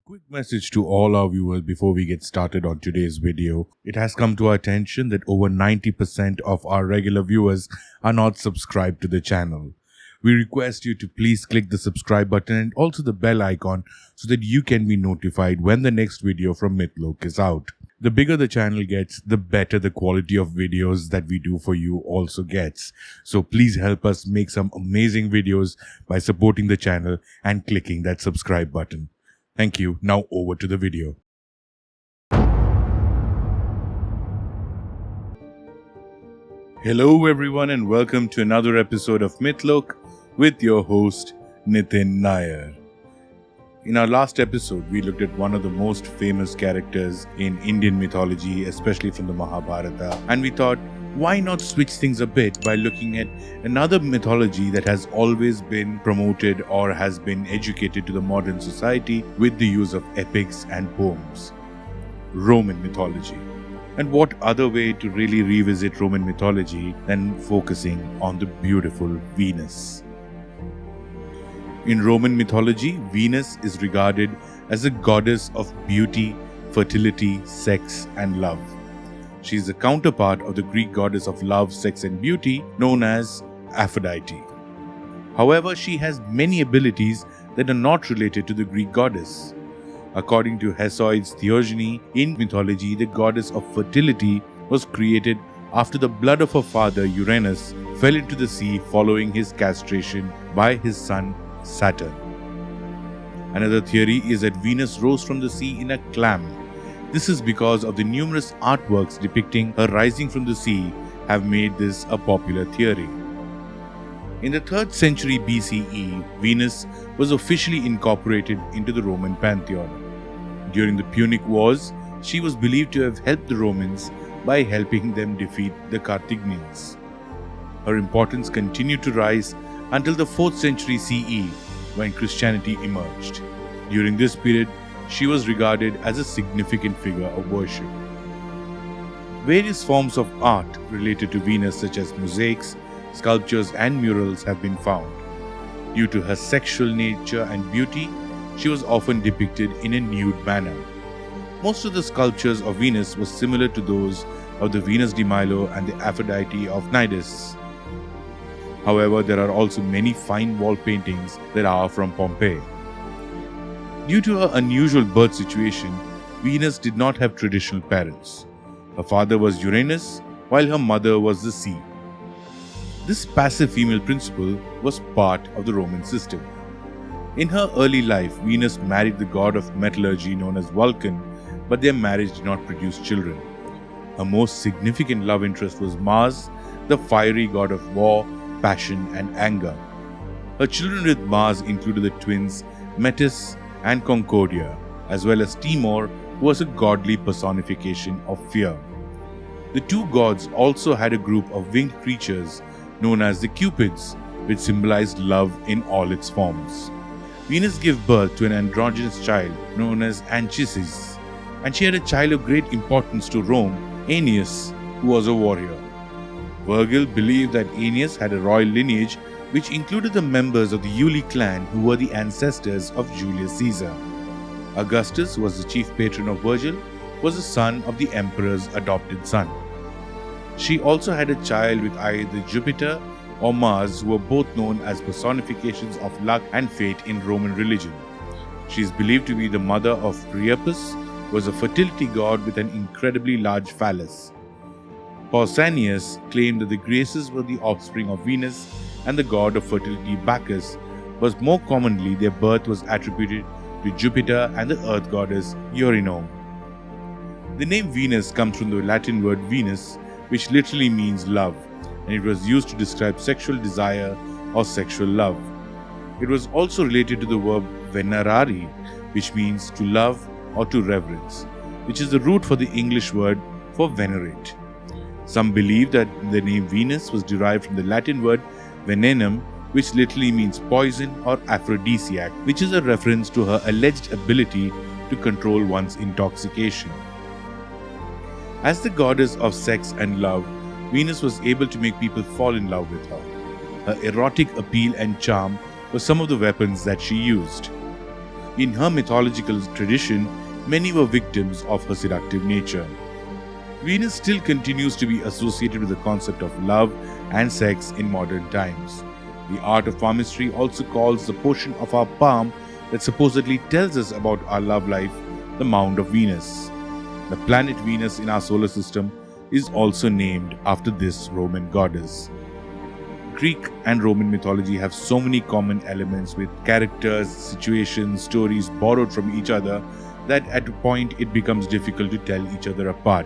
Quick message to all our viewers before we get started on today's video. It has come to our attention that over 90% of our regular viewers are not subscribed to the channel. We request you to please click the subscribe button and also the bell icon so that you can be notified when the next video from Mythology is out. The bigger the channel gets, the better the quality of videos that we do for you also gets. So please help us make some amazing videos by supporting the channel and clicking that subscribe button. Thank you. Now over to the video. Hello everyone and welcome to another episode of Mythology with your host Nitin Nair. In our last episode, we looked at one of the most famous characters in Indian mythology, especially from the Mahabharata, and we thought, why not switch things a bit by looking at another mythology that has always been promoted or has been educated to the modern society with the use of epics and poems? Roman mythology. And what other way to really revisit Roman mythology than focusing on the beautiful Venus? In Roman mythology, Venus is regarded as a goddess of beauty, fertility, sex, and love. She is the counterpart of the Greek goddess of love, sex, and beauty known as Aphrodite. However, she has many abilities that are not related to the Greek goddess. According to Hesiod's Theogony, in mythology, the goddess of fertility was created after the blood of her father Uranus fell into the sea following his castration by his son Saturn. Another theory is that Venus rose from the sea in a clam. This is because of the numerous artworks depicting her rising from the sea have made this a popular theory. In the 3rd century BCE, Venus was officially incorporated into the Roman pantheon. During the Punic Wars, she was believed to have helped the Romans by helping them defeat the Carthaginians. Her importance continued to rise until the 4th century CE, when Christianity emerged. During this period, she was regarded as a significant figure of worship. Various forms of art related to Venus, such as mosaics, sculptures, and murals, have been found. Due to her sexual nature and beauty, she was often depicted in a nude manner. Most of the sculptures of Venus were similar to those of the Venus de Milo and the Aphrodite of Cnidus. However, there are also many fine wall paintings that are from Pompeii. Due to her unusual birth situation, Venus did not have traditional parents. Her father was Uranus, while her mother was the sea. This passive female principle was part of the Roman system. In her early life, Venus married the god of metallurgy known as Vulcan, but their marriage did not produce children. Her most significant love interest was Mars, the fiery god of war, passion, and anger. Her children with Mars included the twins Metis and Concordia, as well as Timor, who was a godly personification of fear. The two gods also had a group of winged creatures known as the Cupids, which symbolized love in all its forms. Venus gave birth to an androgynous child known as Anchises, and she had a child of great importance to Rome, Aeneas, who was a warrior. Virgil believed that Aeneas had a royal lineage which included the members of the Iuli clan who were the ancestors of Julius Caesar. Augustus, who was the chief patron of Virgil, was the son of the emperor's adopted son. She also had a child with either Jupiter or Mars, who were both known as personifications of luck and fate in Roman religion. She is believed to be the mother of Priapus, who was a fertility god with an incredibly large phallus. Pausanias claimed that the Graces were the offspring of Venus, and the god of fertility Bacchus, but more commonly their birth was attributed to Jupiter and the earth goddess Eurynome. The name Venus comes from the Latin word Venus, which literally means love, and it was used to describe sexual desire or sexual love. It was also related to the verb venerare, which means to love or to reverence, which is the root for the English word for venerate. Some believe that the name Venus was derived from the Latin word venenum, which literally means poison or aphrodisiac, which is a reference to her alleged ability to control one's intoxication. As the goddess of sex and love, Venus was able to make people fall in love with her. Her erotic appeal and charm were some of the weapons that she used. In her mythological tradition, many were victims of her seductive nature. Venus still continues to be associated with the concept of love and sex in modern times. The art of palmistry also calls the portion of our palm that supposedly tells us about our love life the mound of Venus. The planet Venus in our solar system is also named after this Roman goddess. Greek and Roman mythology have so many common elements with characters, situations, stories borrowed from each other that at a point it becomes difficult to tell each other apart.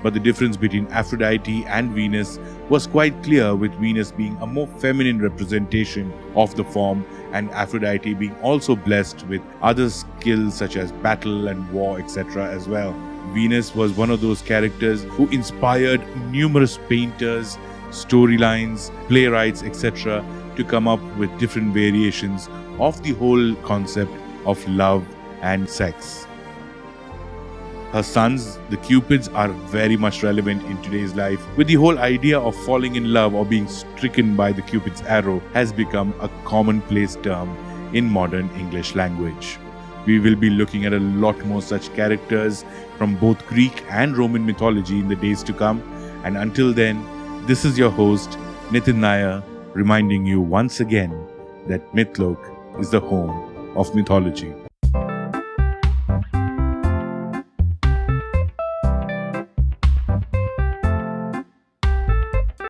But the difference between Aphrodite and Venus was quite clear, with Venus being a more feminine representation of the form and Aphrodite being also blessed with other skills such as battle and war, etc. as well. Venus was one of those characters who inspired numerous painters, storylines, playwrights, etc. to come up with different variations of the whole concept of love and sex. Her sons, the Cupids, are very much relevant in today's life, with the whole idea of falling in love or being stricken by the Cupid's arrow has become a commonplace term in modern English language. We will be looking at a lot more such characters from both Greek and Roman mythology in the days to come, and until then, this is your host, Nitin Nair, reminding you once again that Mythloke is the home of mythology.